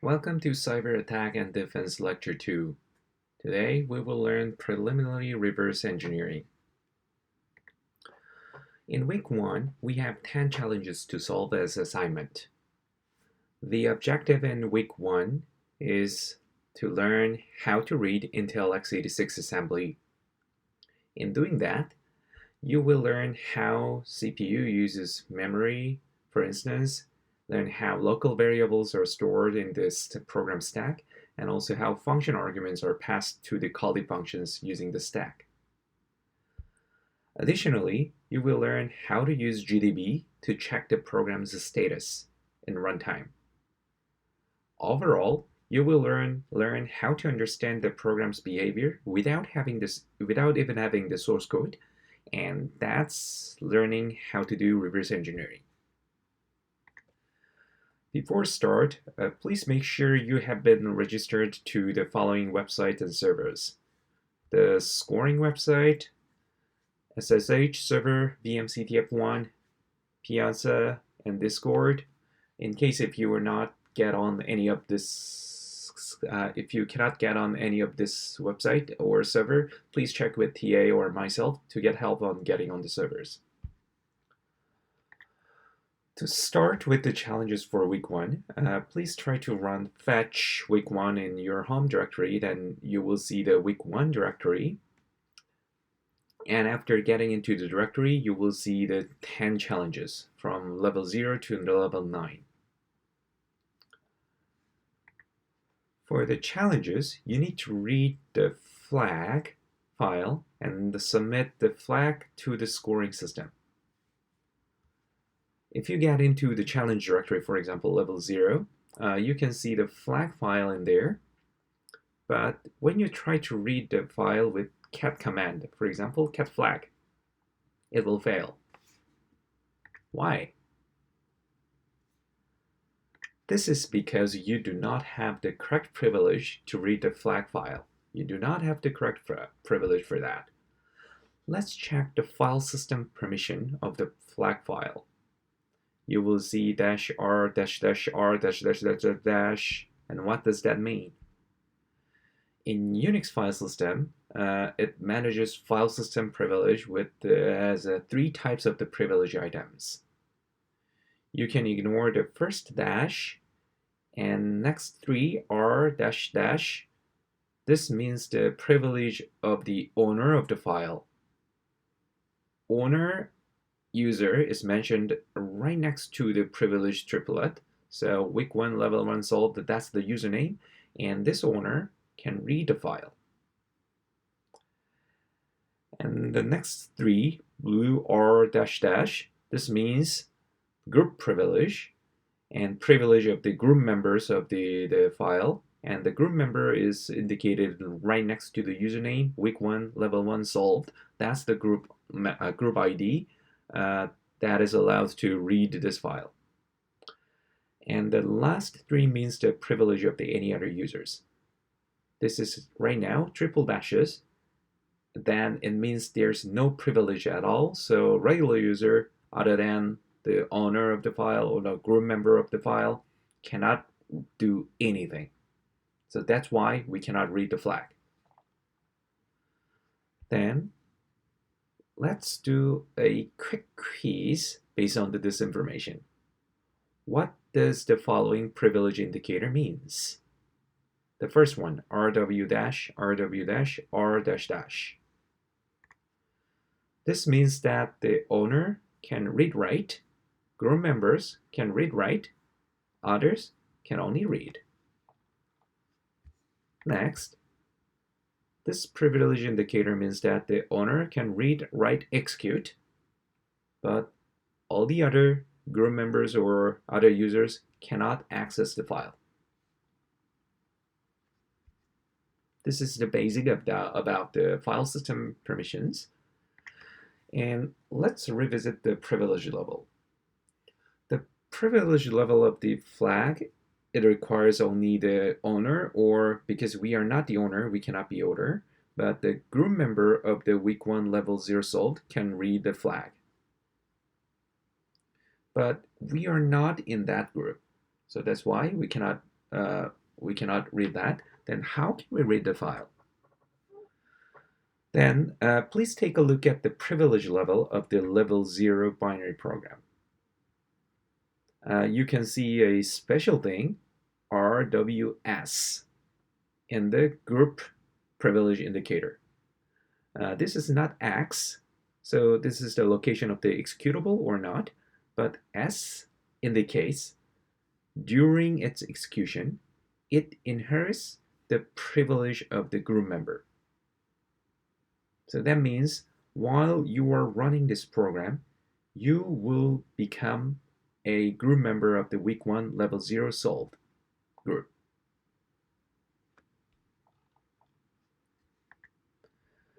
Welcome to Cyber Attack and Defense Lecture 2. Today we will learn preliminary reverse engineering. In week 1, we have 10 challenges to solve as assignment. The objective in week 1 is to learn how to read Intel x86 assembly. In doing that, you will learn how CPU uses memory, for instance, learn how local variables are stored in this program stack, and also how function arguments are passed to the calling functions using the stack. Additionally, you will learn how to use GDB to check the program's status in runtime. Overall, you will learn how to understand the program's behavior without even having the source code, and that's learning how to do reverse engineering. Before start, please make sure you have been registered to the following websites and servers: the scoring website, SSH server, VMCTF1, Piazza, and Discord. In case if you cannot get on any of this website or server, please check with TA or myself to get help on getting on the servers. To start with the challenges for week 1, please try to run fetch week 1 in your home directory. Then you will see the week 1 directory. And after getting into the directory, you will see the 10 challenges from level 0 to level 9. For the challenges, you need to read the flag file and submit the flag to the scoring system. If you get into the challenge directory, for example, level 0, you can see the flag file in there. But when you try to read the file with cat command, for example, cat flag, it will fail. Why? This is because you do not have the correct privilege to read the flag file. You do not have the correct privilege for that. Let's check the file system permission of the flag file. You will see -r, -r, -, and what does that mean? In Unix file system, it manages file system privilege as 3 types of the privilege items. You can ignore the first dash, and next 3 are --. This means the privilege of the owner of the file. Owner user is mentioned right next to the privilege triplet. So week 1 level 1 solved, that's the username, and this owner can read the file. And the next 3, blue R --, this means group privilege and privilege of the group members of the file. And the group member is indicated right next to the username, week 1 level 1 solved. That's the group ID that is allowed to read this file. And the last 3 means the privilege of any other users. This is right now triple dashes. Then it means there's no privilege at all. So regular user other than the owner of the file or the group member of the file cannot do anything. So that's why we cannot read the flag. Then let's do a quick quiz based on this information. What does the following privilege indicator means? The first one, RW-, RW-, R-. This means that the owner can read-write, group members can read-write, others can only read. Next, this privilege indicator means that the owner can read, write, execute, but all the other group members or other users cannot access the file. This is the basic about the file system permissions. And let's revisit the privilege level. The privilege level of the flag, it requires only the owner, or because we are not the owner, we cannot be owner, but the group member of the week 1 level 0 solved can read the flag. But we are not in that group, so that's why we cannot we cannot read that. Then how can we read the file? Then please take a look at the privilege level of the level 0 binary program. You can see a special thing, RWS, in the group privilege indicator. This is not X, so this is the location of the executable or not, but S indicates during its execution, it inherits the privilege of the group member. So that means while you are running this program, you will become a group member of the week 1 level 0 solved group.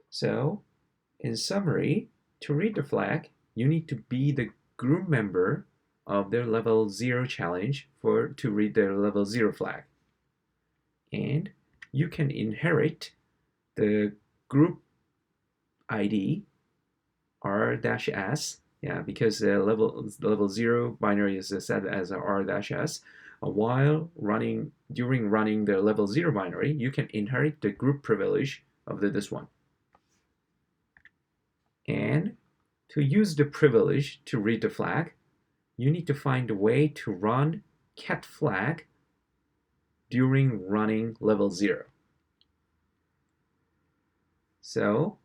So in summary, to read the flag, you need to be the group member of their level 0 challenge to read their level 0 flag. And you can inherit the group ID R-S, because the level 0 binary is set as R-S. During running the level 0 binary, you can inherit the group privilege of this one. And to use the privilege to read the flag, you need to find a way to run cat flag during running level 0. So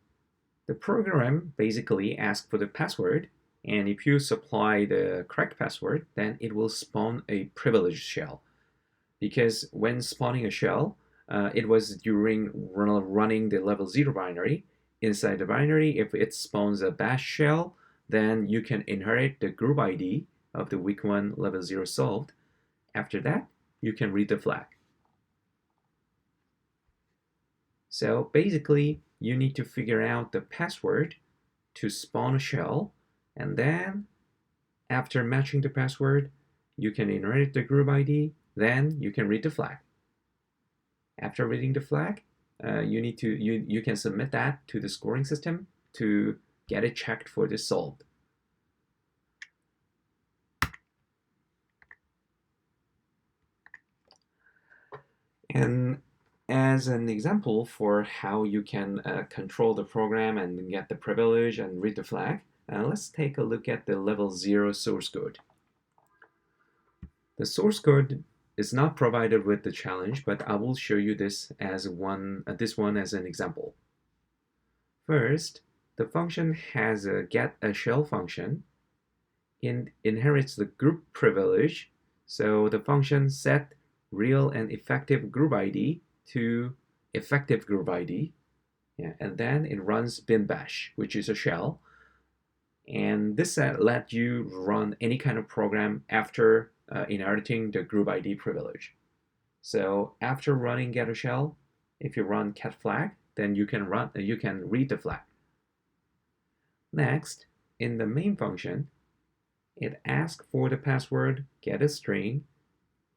the program basically asks for the password, and if you supply the correct password, then it will spawn a privileged shell. Because when spawning a shell, it was during running the level 0 binary. Inside the binary, if it spawns a bash shell, then you can inherit the group ID of the week 1 level 0 solved. After that, you can read the flag. So basically, you need to figure out the password to spawn a shell, and then after matching the password, you can inherit the group ID, then you can read the flag. After reading the flag, you can submit that to the scoring system to get it checked for the solved. And as an example for how you can control the program and get the privilege and read the flag, let's take a look at the level 0 source code. The source code is not provided with the challenge, but I will show you this as one as an example. First, the function has a getAShell function. It inherits the group privilege, so the function set real and effective group ID to effective group ID, and then it runs bin bash, which is a shell, and this let you run any kind of program after inheriting the group ID privilege. So after running getAShell, if you run cat flag, then you can read the flag. Next, in the main function, it asks for the password, get a string,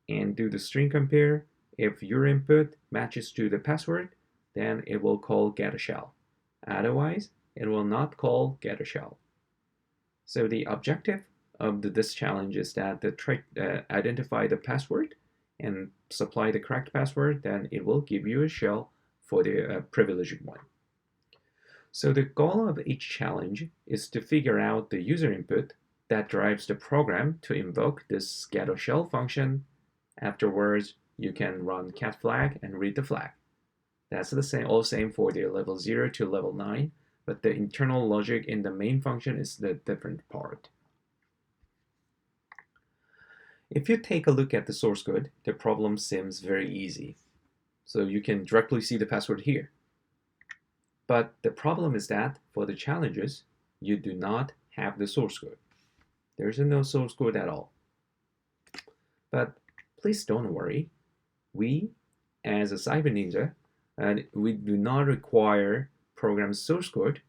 and do the string compare. If your input matches to the password, then it will call getAShell. Otherwise, it will not call getAShell. So the objective of this challenge is that identify the password and supply the correct password, then it will give you a shell for the privileged one. So the goal of each challenge is to figure out the user input that drives the program to invoke this getAShell function. Afterwards, you can run cat flag and read the flag. That's all same for the level 0 to level 9, but the internal logic in the main function is the different part. If you take a look at the source code, the problem seems very easy. So you can directly see the password here. But the problem is that for the challenges, you do not have the source code. There's no source code at all. But please don't worry. We, as a Cyber Ninja, we do not require program source code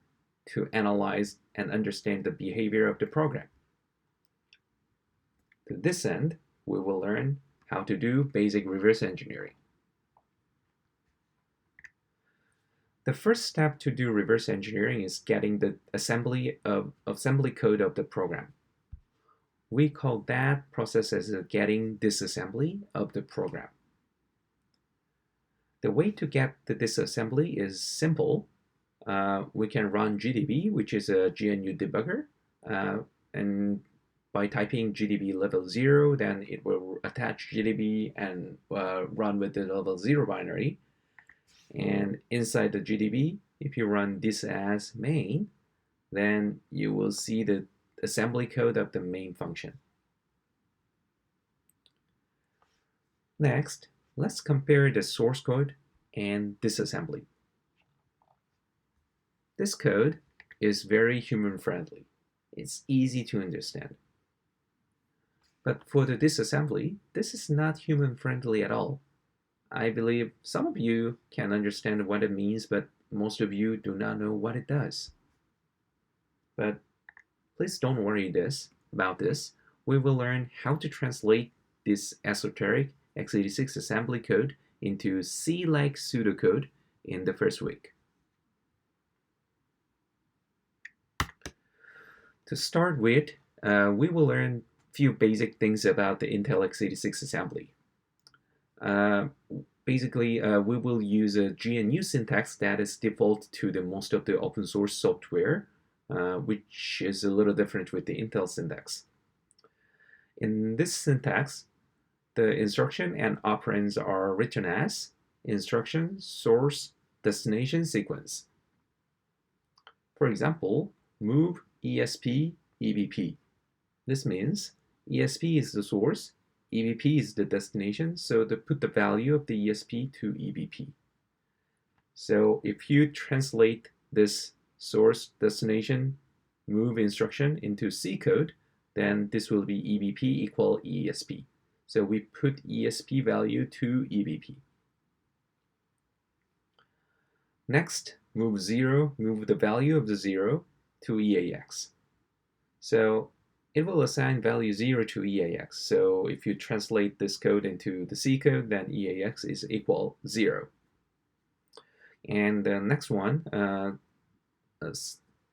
to analyze and understand the behavior of the program. To this end, we will learn how to do basic reverse engineering. The first step to do reverse engineering is getting the assembly code of the program. We call that process as getting disassembly of the program. The way to get the disassembly is simple. We can run GDB, which is a GNU debugger, and by typing GDB level 0, then it will attach GDB and run with the level 0 binary. And inside the GDB, if you run this as main, then you will see the assembly code of the main function. Next, let's compare the source code and disassembly. This code is very human-friendly. It's easy to understand. But for the disassembly, this is not human-friendly at all. I believe some of you can understand what it means, but most of you do not know what it does. But please don't worry about this. We will learn how to translate this esoteric x86 assembly code into C-like pseudocode in the first week. To start with, we will learn few basic things about the Intel x86 assembly. Basically, we will use a GNU syntax that is default to the most of the open source software, which is a little different with the Intel syntax. In this syntax, the instruction and operands are written as instruction, source, destination, sequence. For example, move ESP, EBP. This means ESP is the source, EBP is the destination, so to put the value of the ESP to EBP. So if you translate this source, destination, move instruction into C code, then this will be EBP equal ESP. So we put ESP value to EBP. Next, move 0, move the value of the 0 to EAX. So it will assign value 0 to EAX. So if you translate this code into the C code, then EAX is equal 0. And the next one, a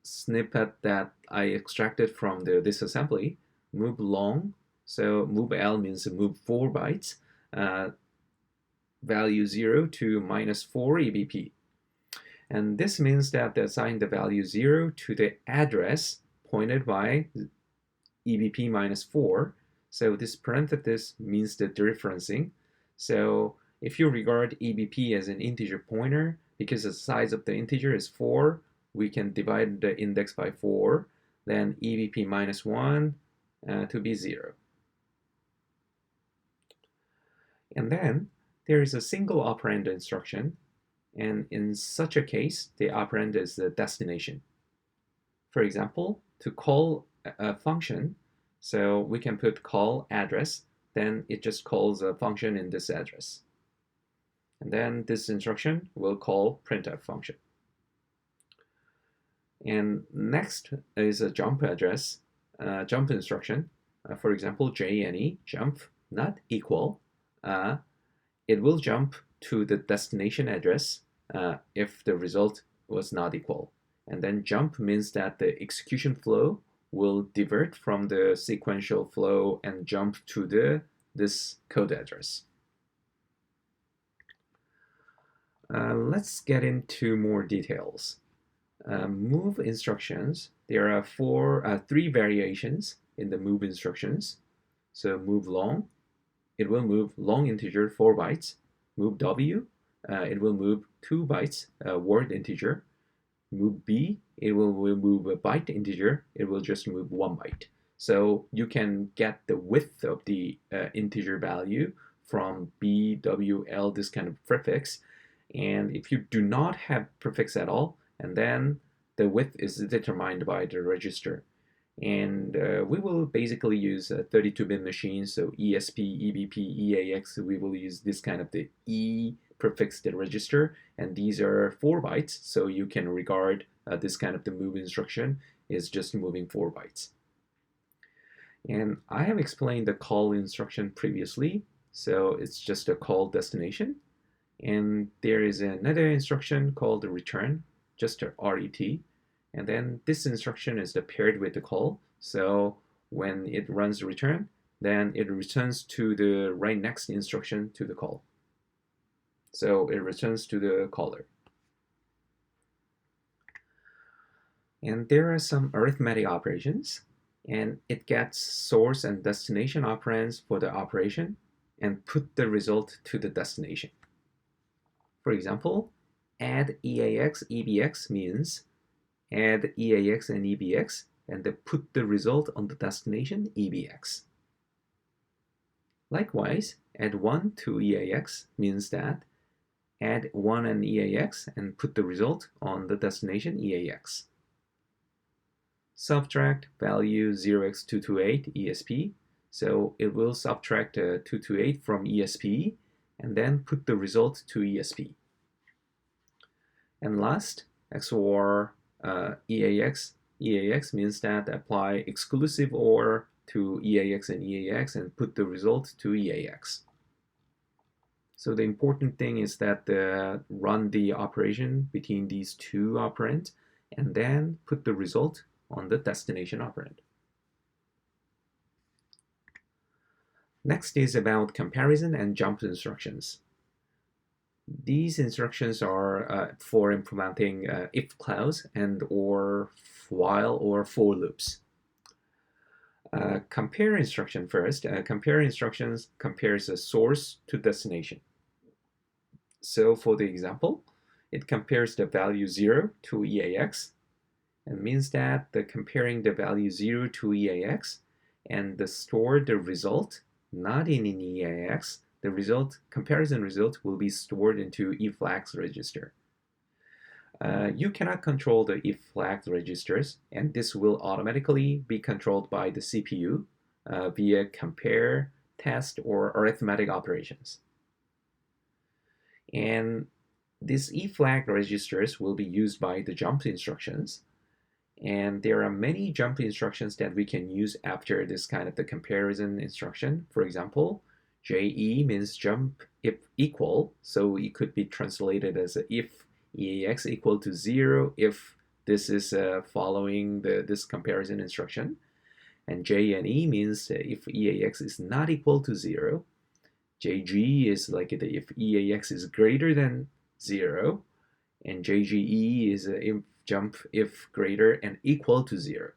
snippet that I extracted from this assembly, move long. So move L means move 4 bytes, value 0 to -4 EBP. And this means that they assign the value 0 to the address pointed by EBP -4. So this parenthesis means the dereferencing. So if you regard EBP as an integer pointer, because the size of the integer is 4, we can divide the index by 4, then EBP -1 to be 0. And then there is a single operand instruction, and in such a case, the operand is the destination. For example, to call a function, so we can put call address, then it just calls a function in this address. And then this instruction will call Printf function. And next is a jump address, jump instruction. For example, JNE, jump, not equal. It will jump to the destination address if the result was not equal. And then jump means that the execution flow will divert from the sequential flow and jump to this code address. Let's get into more details. Move instructions, there are three variations in the move instructions. So move long, it will move long integer 4 bytes. Move W, it will move 2 bytes word integer. Move B, it will move a byte integer, it will just move 1 byte. So you can get the width of the integer value from B, W, L, this kind of prefix. And if you do not have prefix at all, and then the width is determined by the register. And we will basically use a 32-bit machine, so ESP, EBP, EAX, we will use this kind of the E prefix the register, and these are 4 bytes, so you can regard this kind of the move instruction is just moving 4 bytes. And I have explained the call instruction previously, so it's just a call destination. And there is another instruction called the return, just a RET. And then this instruction is paired with the call. So when it runs the return, then it returns to the right next instruction to the call. So it returns to the caller. And there are some arithmetic operations, and it gets source and destination operands for the operation and put the result to the destination. For example, add EAX, EBX means add EAX and EBX and then put the result on the destination EBX. Likewise, add 1 to EAX means that add 1 and EAX and put the result on the destination EAX. Subtract value 0x228 ESP, so it will subtract 228 from ESP and then put the result to ESP. And last, XOR EAX. EAX means that apply exclusive OR to EAX and EAX and put the result to EAX. So the important thing is that run the operation between these two operands and then put the result on the destination operand. Next is about comparison and jump instructions. These instructions are for implementing if clause and or while or for loops. Compare instruction first. Compare instructions compares a source to destination. So for the example, it compares the value 0 to EAX and means that comparing the value 0 to EAX and store the result not in EAX, the comparison result will be stored into eFlags register. You cannot control the eFlags registers, and this will automatically be controlled by the CPU via compare, test, or arithmetic operations. And these eFlag registers will be used by the jump instructions. And there are many jump instructions that we can use after this kind of the comparison instruction. For example, JE means jump if equal, so it could be translated as if EAX equal to 0 if this is following this comparison instruction. And J and E means if EAX is not equal to 0. JG is like if EAX is greater than 0. And JGE is jump if greater and equal to 0.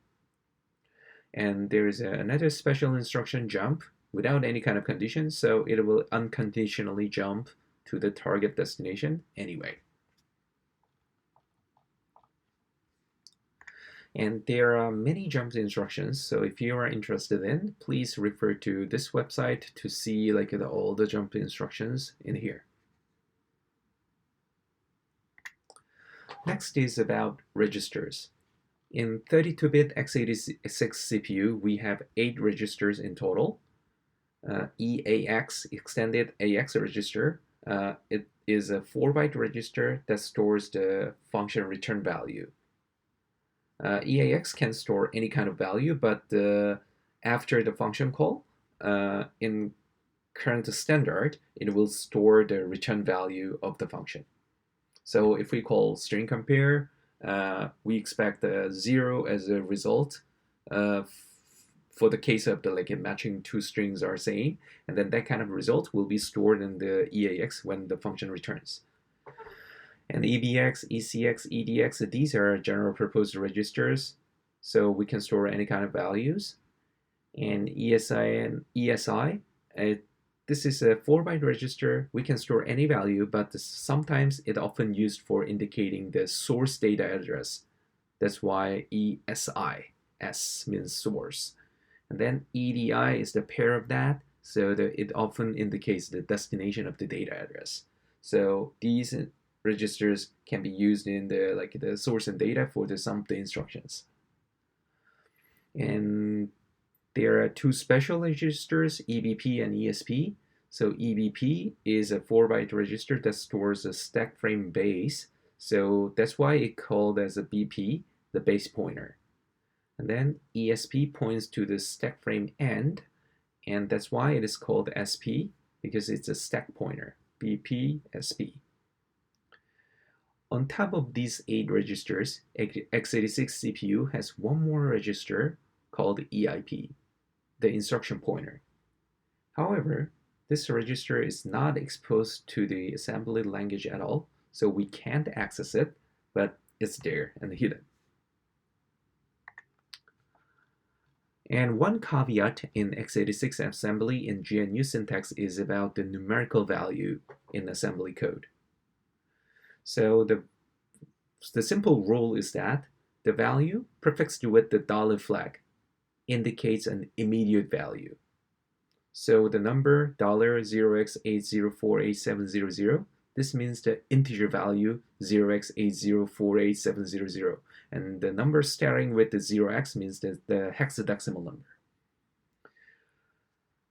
And there is another special instruction jump without any kind of condition, so it will unconditionally jump to the target destination anyway. And there are many jump instructions, so if you are interested in, please refer to this website to see like all the jump instructions in here. Next is about registers. In 32-bit x86 CPU, we have 8 registers in total. EAX, extended AX register, it is a 4-byte register that stores the function return value. EAX can store any kind of value, but after the function call, in current standard, it will store the return value of the function. So if we call string compare, we expect 0 as a result for the case of the matching two strings are same, and then that kind of result will be stored in the EAX when the function returns. And EBX, ECX, EDX, these are general purpose registers, so we can store any kind of values. And ESI and ESI, this is a 4-byte register. We can store any value, but sometimes it's often used for indicating the source data address. That's why ESI, S means source. And then EDI is the pair of that, so it often indicates the destination of the data address. So these registers can be used in the source and data for some of the instructions. And there are 2 special registers, EBP and ESP. So EBP is a 4-byte register that stores a stack frame base. So that's why it's called as a BP, the base pointer. And then ESP points to the stack frame end, and that's why it is called SP, because it's a stack pointer, BP, SP. On top of these 8 registers, x86 CPU has one more register called EIP, the instruction pointer. However, this register is not exposed to the assembly language at all, so we can't access it, but it's there and hidden. And one caveat in x86 assembly in GNU syntax is about the numerical value in assembly code. So the simple rule is that the value prefixed with the dollar flag indicates an immediate value. So the number $0x80488700, this means the integer value 0x80488700, and the number starting with the 0x means the hexadecimal number.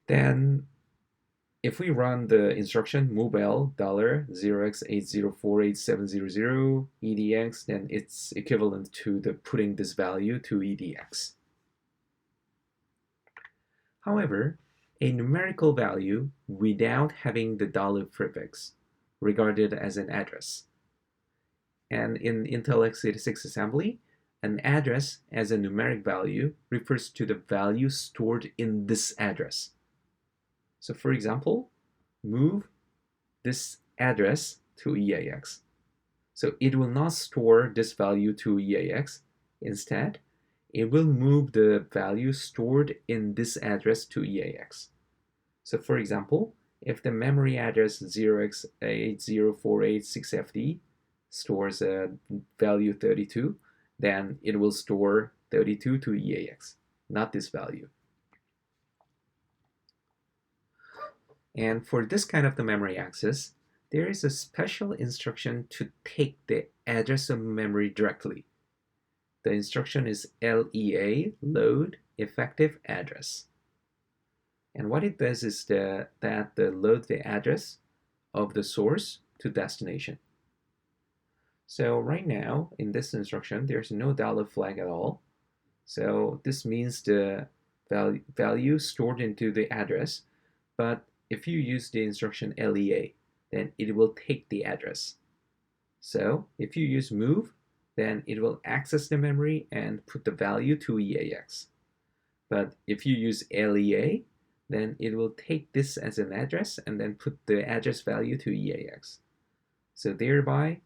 Then if we run the instruction movl $0x80488700 edx, then it's equivalent to the putting this value to edx. However, a numerical value without having the dollar prefix regarded as an address. And in Intel x86 assembly, an address as a numeric value refers to the value stored in this address. So for example, move this address to EAX. So it will not store this value to EAX. Instead, it will move the value stored in this address to EAX. So for example, if the memory address 0x80486FD stores a value 32, then it will store 32 to EAX, not this value. And for this kind of the memory access, there is a special instruction to take the address of memory directly. The instruction is LEA, load effective address. And what it does is that load the address of the source to destination. So right now, in this instruction, there's no dollar flag at all. So this means the value stored into the address. But if you use the instruction LEA, then it will take the address. So if you use move, then it will access the memory and put the value to EAX. But if you use LEA, then it will take this as an address and then put the address value to EAX. So thereby,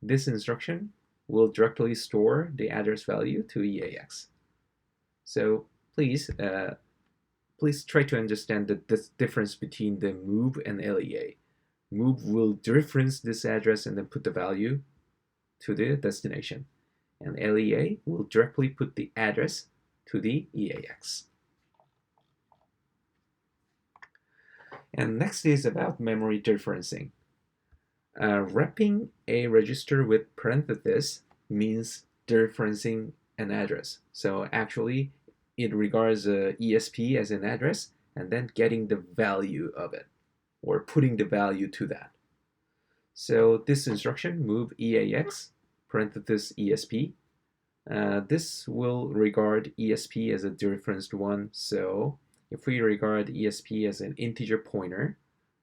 this instruction will directly store the address value to EAX. So please try to understand the difference between the move and LEA. Move will dereference this address and then put the value to the destination. And LEA will directly put the address to the EAX. And next is about memory dereferencing. Wrapping a register with parentheses means dereferencing an address. So actually, it regards ESP as an address and then getting the value of it, or putting the value to that. So this instruction, move EAX, parenthesis ESP, this will regard ESP as a dereferenced one. So if we regard ESP as an integer pointer,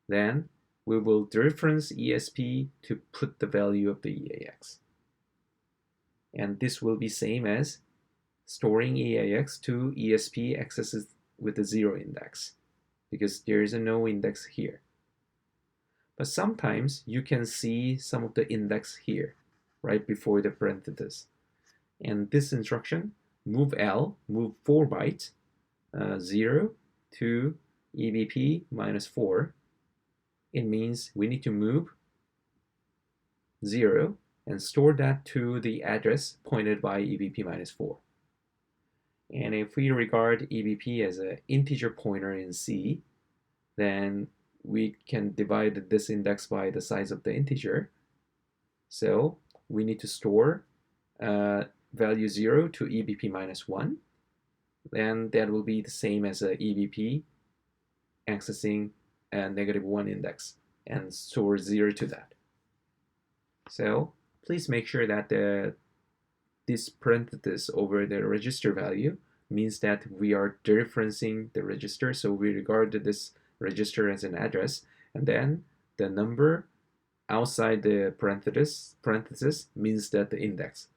then we will dereference ESP to put the value of the EAX. And this will be same as storing EAX to ESP accesses with a 0 index, because there is a no index here. But sometimes you can see some of the index here, right before the parenthesis. And this instruction, move L, move 4 bytes, 0 to EBP minus 4, it means we need to move 0 and store that to the address pointed by EBP minus 4. And if we regard EBP as an integer pointer in C, then we can divide this index by the size of the integer. So we need to store value 0 to EBP minus 1. Then that will be the same as a EBP accessing a -1 index and store 0 to that. So please make sure that this parenthesis over the register value means that we are dereferencing the register, so we regard this register as an address, and then the number outside the parenthesis means that the index,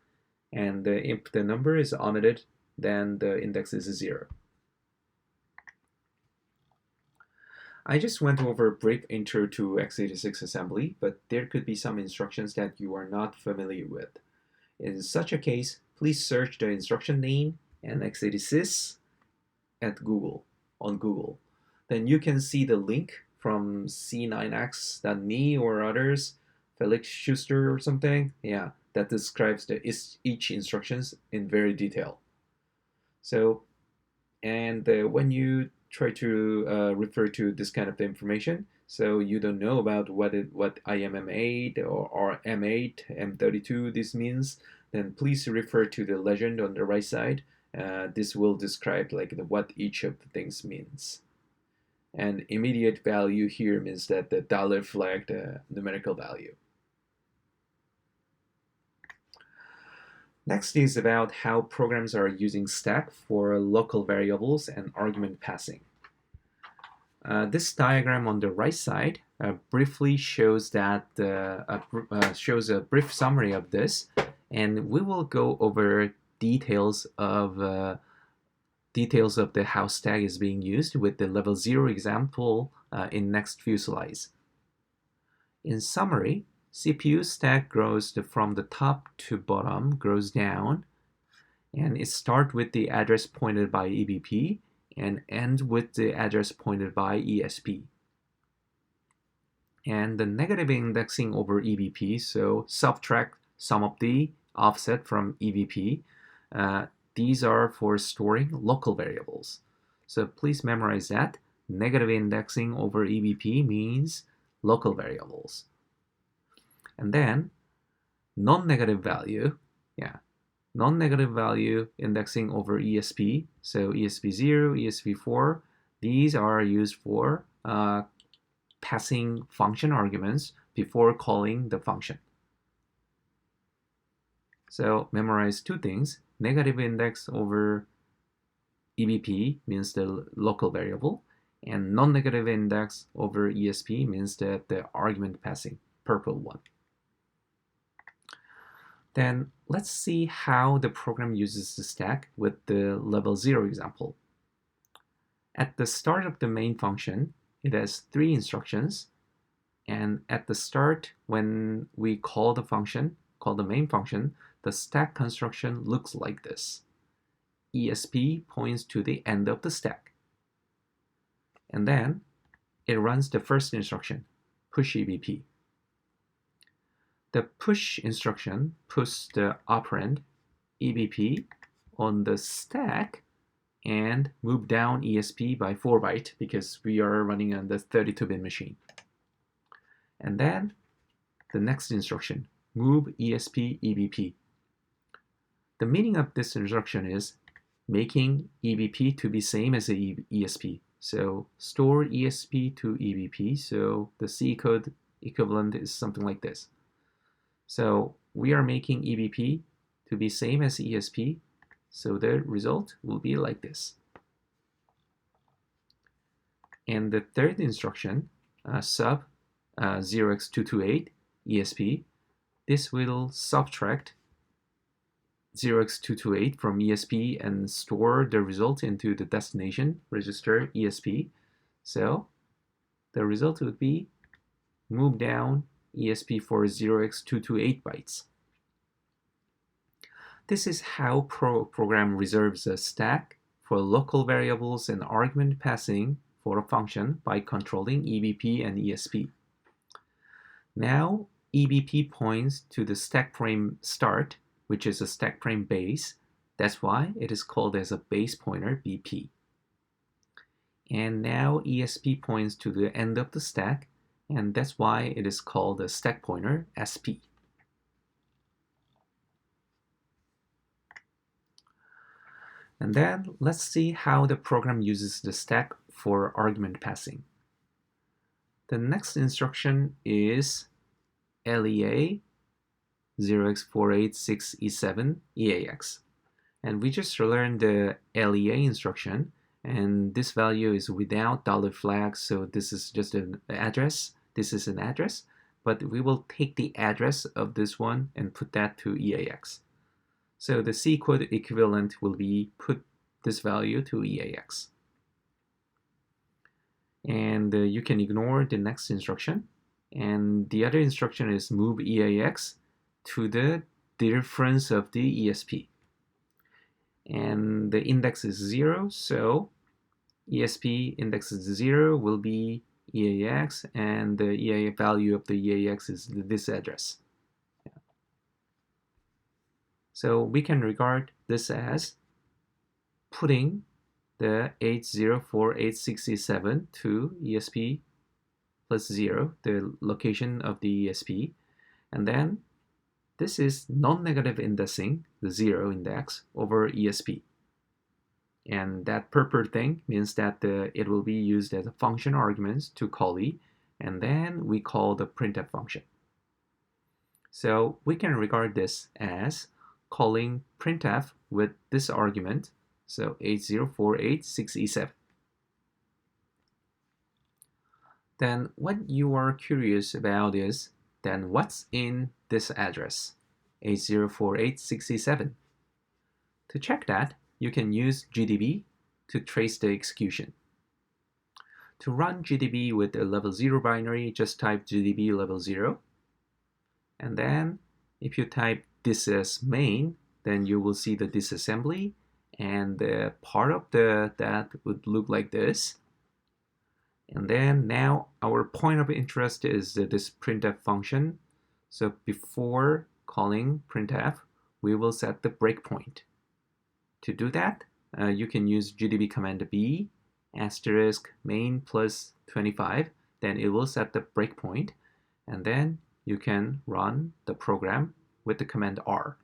and if the number is omitted, then the index is 0. I just went over a brief intro to x86 assembly, but there could be some instructions that you are not familiar with. In such a case, please search the instruction name and x86 at Google, on Google. Then you can see the link from c9x.me or others, Felix Schuster or something, yeah, that describes each instructions in very detail. So, and when you try to refer to this kind of information, so you don't know about what IMM8 or M8, M32 this means, then please refer to the legend on the right side. This will describe like what each of the things means. And immediate value here means that the dollar flag, the numerical value. Next is about how programs are using stack for local variables and argument passing. This diagram on the right side briefly shows that shows a brief summary of this, and we will go over details of the how stack is being used with the level 0 example in next few slides. In summary, CPU stack grows from the top to bottom, grows down, and it starts with the address pointed by EBP and ends with the address pointed by ESP. And the negative indexing over EBP, so subtract sum of the offset from EBP. These are for storing local variables. So please memorize that. Negative indexing over EBP means local variables. And then non-negative value, non-negative value indexing over ESP. So ESP0, ESP4, these are used for passing function arguments before calling the function. So memorize two things. Negative index over EBP means the local variable, and non-negative index over ESP means that the argument passing, purple one. Then let's see how the program uses the stack with the level 0 example. At the start of the main function, it has 3 instructions, and at the start, when we call the main function, the stack construction looks like this. ESP points to the end of the stack. And then it runs the first instruction, push EBP. The push instruction puts the operand EBP on the stack and move down ESP by 4 bytes because we are running on the 32-bit machine. And then the next instruction, move ESP EBP. The meaning of this instruction is making EBP to be same as the ESP. So store ESP to EBP. So the C code equivalent is something like this. So we are making EBP to be same as ESP. So the result will be like this. And the third instruction, sub 0x228 ESP, this will subtract 0x228 from ESP and store the result into the destination register ESP. So the result would be move down ESP for 0x228 bytes. This is how program reserves a stack for local variables and argument passing for a function by controlling EBP and ESP. Now EBP points to the stack frame start, which is a stack frame base. That's why it is called as a base pointer, BP. And now ESP points to the end of the stack, and that's why it is called a stack pointer, SP. And then let's see how the program uses the stack for argument passing. The next instruction is LEA 0x486E7 EAX. And we just learned the LEA instruction, and this value is without dollar flag, so this is just an address. This is an address, but we will take the address of this one and put that to EAX. So the C code equivalent will be put this value to EAX. and you can ignore the next instruction. And the other instruction is move EAX to the difference of the ESP. And the index is 0, so ESP index is 0 will be EAX, and the EAX value of the EAX is this address. So we can regard this as putting the 8048667 to ESP plus 0, the location of the ESP, and then this is non-negative indexing, the 0 index, over ESP. And that purple thing means that it will be used as a function argument to call E, and then we call the printf function. So we can regard this as calling printf with this argument, so 80486E7. Then what you are curious about is, then what's in this address, 80486E7? To check that, you can use GDB to trace the execution. To run GDB with a level 0 binary, just type GDB level 0. And then if you type this as main, then you will see the disassembly, and the part of that would look like this. And then now our point of interest is this printf function. So before calling printf, we will set the breakpoint. To do that, you can use GDB command B asterisk main plus 25. Then it will set the breakpoint, and then you can run the program with the command R.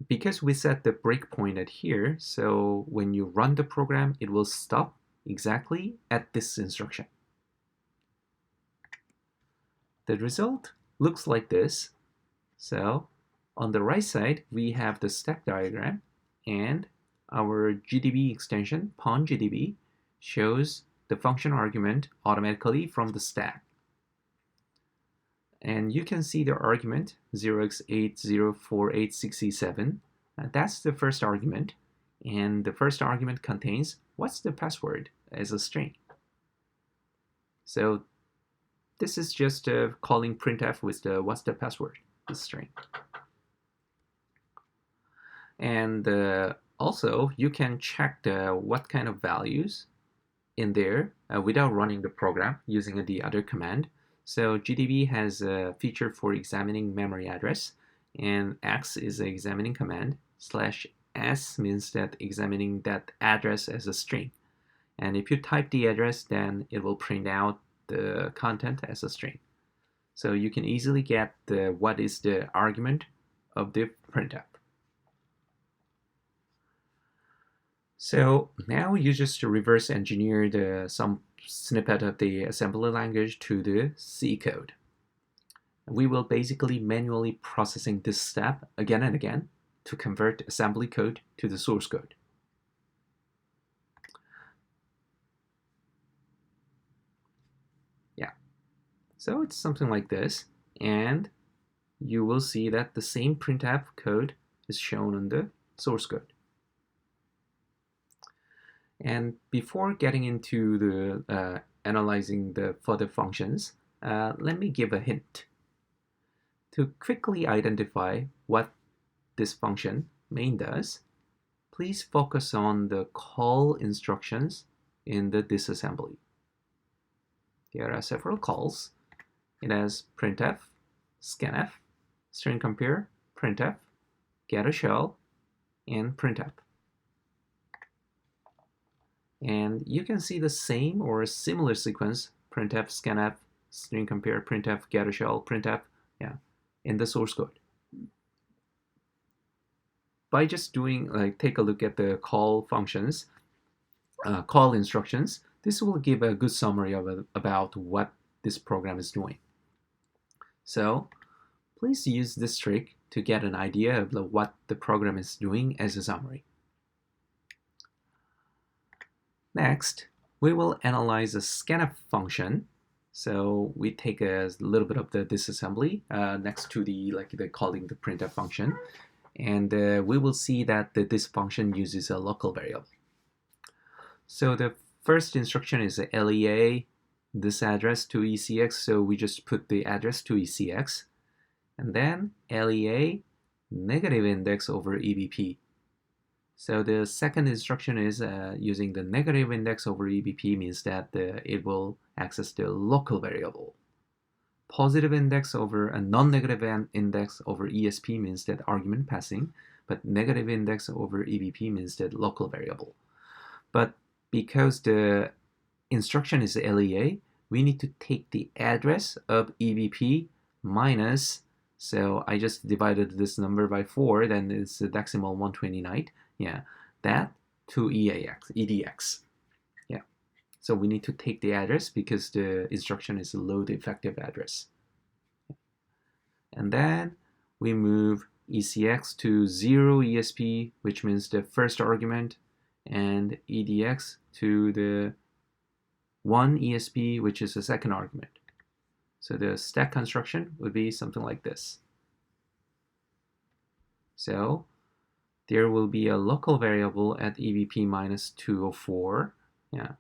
Because we set the breakpoint at here, so when you run the program, it will stop exactly at this instruction. The result looks like this. So on the right side, we have the stack diagram, and our GDB extension, PwnGDB, shows the function argument automatically from the stack. And you can see the argument 0x804867. That's the first argument, and the first argument contains what's the password as a string. So this is just calling printf with the what's the password, the string. And also you can check what kind of values in there without running the program using the other command. So GDB has a feature for examining memory address, and X is an examining command, /s means that examining that address as a string. And if you type the address, then it will print out the content as a string. So you can easily get what is the argument of the printf. So now you just reverse engineer some snippet of the assembly language to the C code. We will basically manually processing this step again and again to convert assembly code to the source code. Yeah, so it's something like this, and you will see that the same printf code is shown on the source code. And before getting into the analyzing the further functions, let me give a hint. To quickly identify what this function main does, please focus on the call instructions in the disassembly. There are several calls. It has printf, scanf, string compare, printf, get a shell, and printf. And you can see the same or a similar sequence, printf, scanf, string compare, printf, get a shell, printf, in the source code. By just doing, take a look at the call functions, call instructions, this will give a good summary of about what this program is doing. So please use this trick to get an idea of what the program is doing as a summary. Next, we will analyze a scanf function. So we take a little bit of the disassembly next to the calling the printf function, and we will see that this function uses a local variable. So the first instruction is a LEA, this address to ECX, so we just put the address to ECX. And then LEA, negative index over EBP. So the second instruction is using the negative index over EBP means that it will access the local variable. Positive index over a non-negative index over ESP means that argument passing, but negative index over EBP means that local variable. But because the instruction is LEA, we need to take the address of EBP minus, so I just divided this number by 4, then it's the decimal 129. Yeah, that to EDX. Yeah, so we need to take the address because the instruction is load effective address. And then we move ECX to 0 ESP, which means the first argument, and EDX to the 1 ESP, which is the second argument. So the stack construction would be something like this. So there will be a local variable at EBP minus 204. Yeah.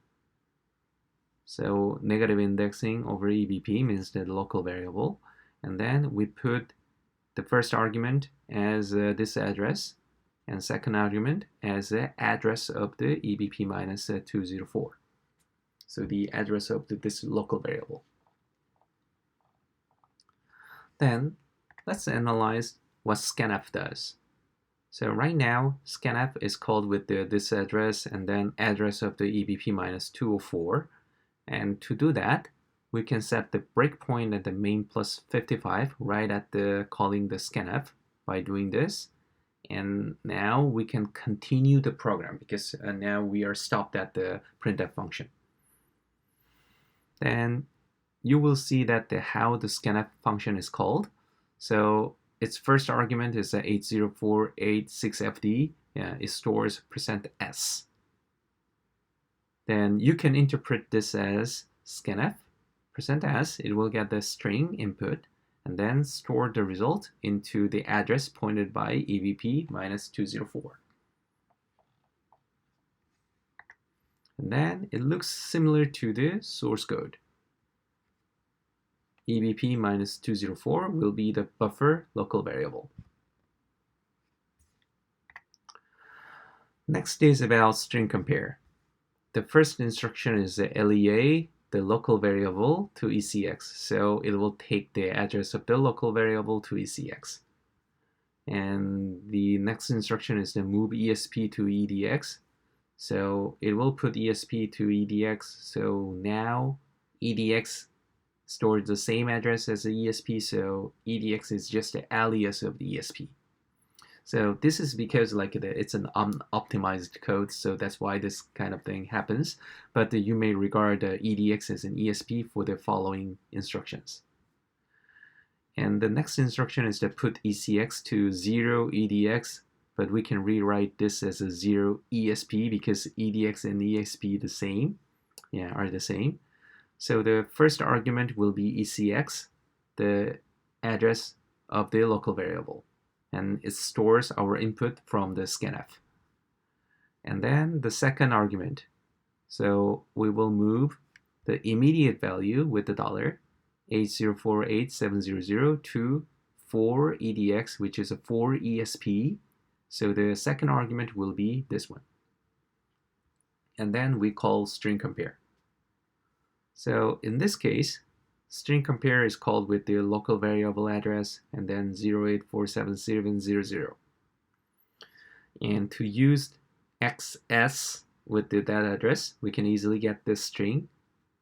So negative indexing over EBP means the local variable. And then we put the first argument as this address, and second argument as the address of the EBP minus 204. So the address of this local variable. Then let's analyze what Scanf does. So right now, Scanf is called with this address and then address of the EBP minus 204. And to do that, we can set the breakpoint at the main plus 55 right at the calling the Scanf by doing this. And now we can continue the program because now we are stopped at the printf function. Then you will see that how the Scanf function is called. So its first argument is 80486FD. Yeah, it stores %s. Then you can interpret this as Scanf %s. It will get the string input and then store the result into the address pointed by EBP minus 204. And then it looks similar to the source code. EBP minus 204 will be the buffer local variable. Next is about string compare. The first instruction is the LEA, the local variable, to ECX. So it will take the address of the local variable to ECX. And the next instruction is the move ESP to EDX. So it will put ESP to EDX. So now EDX stores the same address as the ESP, so EDX is just the alias of the ESP. So this is because it's an optimized code, so that's why this kind of thing happens. But you may regard EDX as an ESP for the following instructions. And the next instruction is to put ECX to 0 EDX, but we can rewrite this as a 0 ESP because EDX and ESP are the same. So the first argument will be ECX, the address of the local variable, and it stores our input from the Scanf. And then the second argument, so we will move the immediate value with the $8048,700 to 4 EDX, which is a 4 ESP. So the second argument will be this one. And then we call string compare. So in this case, string compare is called with the local variable address and then 0847700. And to use XS with that address, we can easily get this string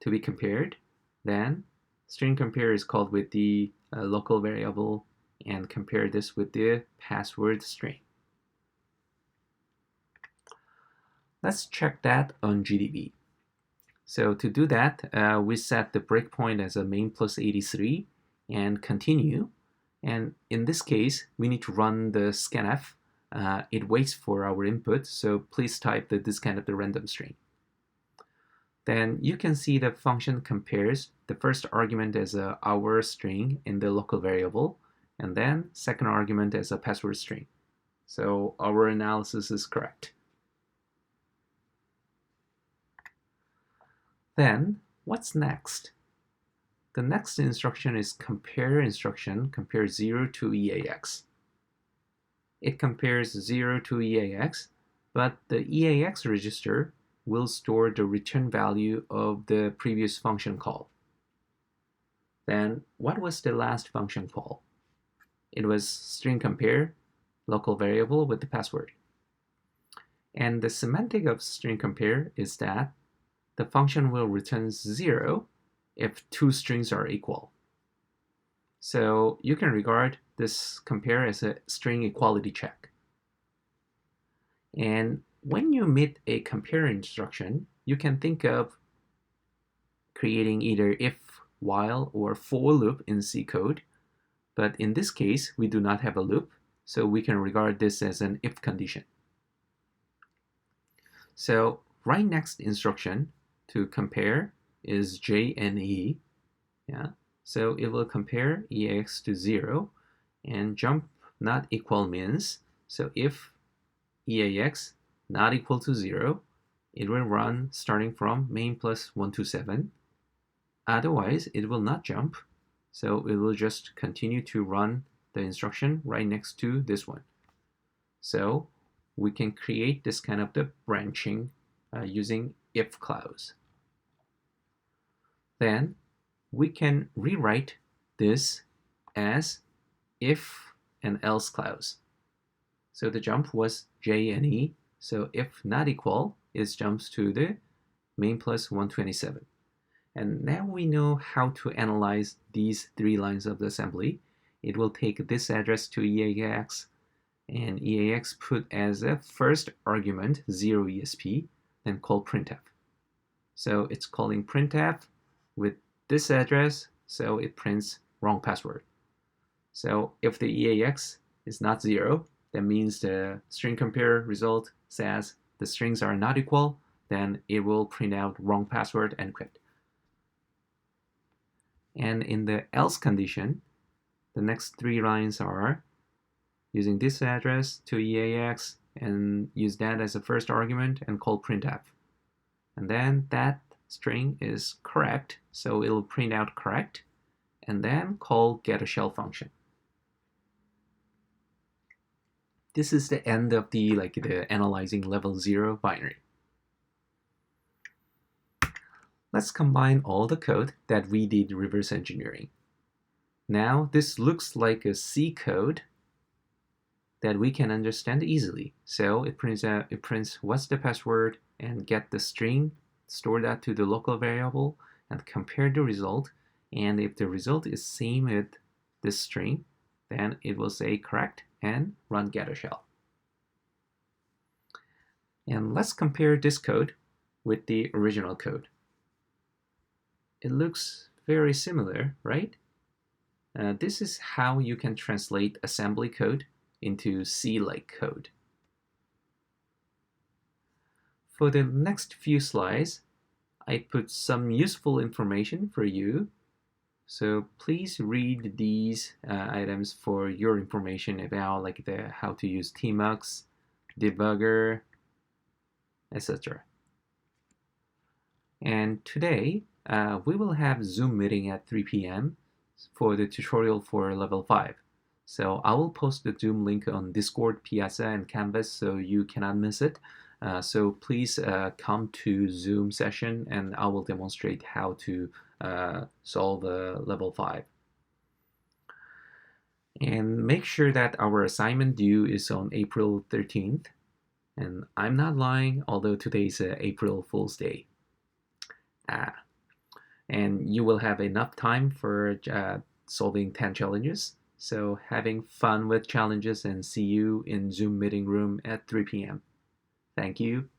to be compared. Then string compare is called with the local variable and compare this with the password string. Let's check that on GDB. So to do that, we set the breakpoint as a main plus 83 and continue. And in this case, we need to run the scanf. It waits for our input, so please type this kind of the random string. Then you can see the function compares the first argument as a our string in the local variable, and then second argument as a password string. So our analysis is correct. Then what's next? The next instruction is compare instruction, compare 0 to EAX. It compares 0 to EAX, but the EAX register will store the return value of the previous function call. Then what was the last function call? It was string compare, local variable with the password. And the semantic of string compare is that the function will return 0 if two strings are equal. So you can regard this compare as a string equality check. And when you meet a compare instruction, you can think of creating either if, while, or for loop in C code. But in this case, we do not have a loop, so we can regard this as an if condition. So right next instruction to compare is JNE. Yeah. So it will compare EAX to 0 and jump not equal means. So if EAX not equal to 0, it will run starting from main plus 127. Otherwise, it will not jump. So it will just continue to run the instruction right next to this one. So we can create this kind of the branching using if clause. Then we can rewrite this as if and else clause. So the jump was J and E. So if not equal, it jumps to the main plus 127. And now we know how to analyze these three lines of the assembly. It will take this address to EAX, and EAX put as a first argument 0 ESP, then call printf. So it's calling printf with this address, so it prints wrong password. So if the EAX is not 0, that means the string compare result says the strings are not equal, then it will print out wrong password and encrypt. And in the else condition, the next three lines are using this address to EAX and use that as a first argument and call printf. And then that string is correct, so it'll print out correct, and then call getAshell function. This is the end of the analyzing level 0 binary. Let's combine all the code that we did reverse engineering. Now this looks like a C code that we can understand easily. So it prints what's the password and get the string, store that to the local variable, and compare the result. And if the result is same with this string, then it will say correct and run getAshell. And let's compare this code with the original code. It looks very similar, right? This is how you can translate assembly code into C-like code. For the next few slides, I put some useful information for you. So please read these items for your information about how to use tmux, debugger, etc. And today, we will have Zoom meeting at 3 p.m. for the tutorial for level 5. So I will post the Zoom link on Discord, Piazza, and Canvas so you cannot miss it. So please come to Zoom session and I will demonstrate how to solve level 5. And make sure that our assignment due is on April 13th. And I'm not lying, although today is April Fool's Day. And you will have enough time for solving 10 challenges. So having fun with challenges and see you in Zoom meeting room at 3 p.m. Thank you.